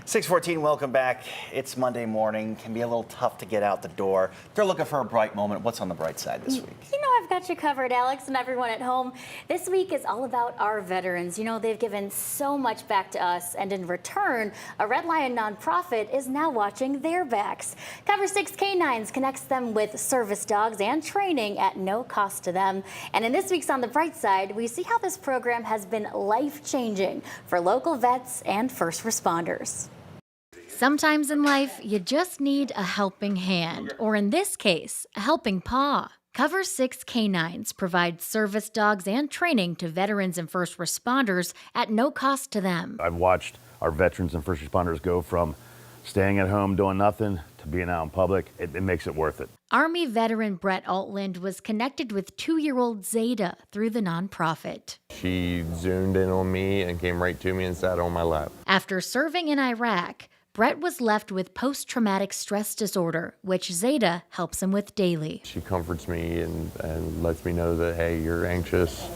6:14, welcome back. It's Monday morning. Can be a little tough to get out the door. If they're looking for a bright moment, what's on the bright side this week? You know, I've got you covered, Alex, and everyone at home. This week is all about our veterans. You know, they've given so much back to us, and in return, a Red Lion nonprofit is now watching their backs. Cover Six Canines connects them with service dogs and training at no cost to them. And in this week's On the Bright Side, we see how this program has been life-changing for local vets and first responders. Sometimes in life, you just need a helping hand, or in this case, a helping paw. Cover Six Canines provides service dogs and training to veterans and first responders at no cost to them. I've watched our veterans and first responders go from staying at home doing nothing to being out in public. It makes it worth it. Army veteran Brett Altland was connected with 2-year-old Zeta through the nonprofit. She zoomed in on me and came right to me and sat on my lap. After serving in Iraq, Brett was left with post-traumatic stress disorder, which Zeta helps him with daily. She comforts me and lets me know that, hey, you're anxious,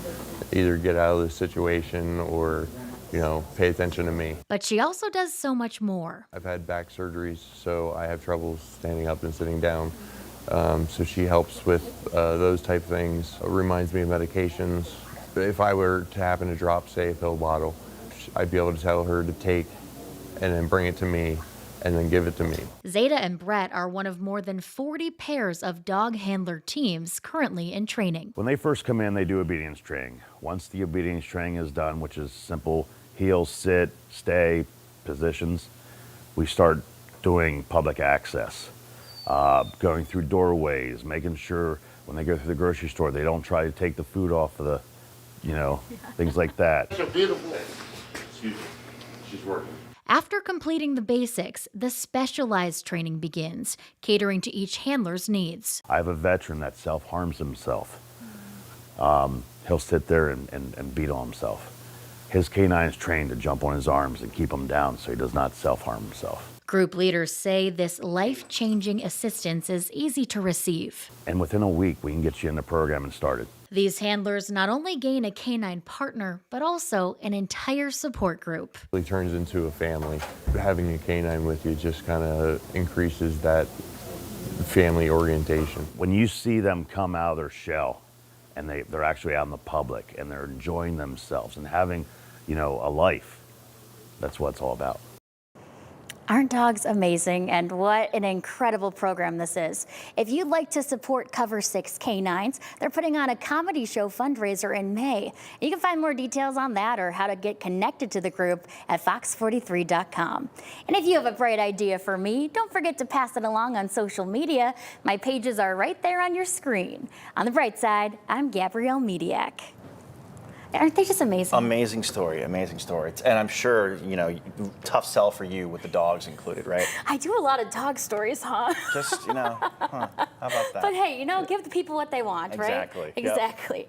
either get out of this situation or, pay attention to me. But she also does so much more. I've had back surgeries, so I have trouble standing up and sitting down. So she helps with those type of things. Reminds me of medications. If I were to happen to drop, say, a pill bottle, I'd be able to tell her to take and then bring it to me, and then give it to me. Zeta and Brett are one of more than 40 pairs of dog handler teams currently in training. When they first come in, they do obedience training. Once the obedience training is done, which is simple heel, sit, stay, positions, we start doing public access, going through doorways, making sure when they go through the grocery store, they don't try to take the food off of the, things like that. That's a beautiful. Excuse me, she's working. After completing the basics, the specialized training begins, catering to each handler's needs. I have a veteran that self-harms himself. He'll sit there and beat on himself. His canine is trained to jump on his arms and keep him down so he does not self-harm himself. Group leaders say this life-changing assistance is easy to receive. And within a week, we can get you in the program and started. These handlers not only gain a canine partner, but also an entire support group. It really turns into a family. Having a canine with you just kind of increases that family orientation. When you see them come out of their shell and they're actually out in the public and they're enjoying themselves and having, a life, that's what it's all about. Aren't dogs amazing? And what an incredible program this is. If you'd like to support Cover Six Canines, they're putting on a comedy show fundraiser in May. You can find more details on that or how to get connected to the group at fox43.com. And if you have a bright idea for me, don't forget to pass it along on social media. My pages are right there on your screen. On the bright side, I'm Gabrielle Mediak. Aren't they just amazing? Amazing story, amazing story. And I'm sure, tough sell for you with the dogs included, right? I do a lot of dog stories, huh? Just, how about that? But hey, give the people what they want, right? Exactly. Yep. Exactly.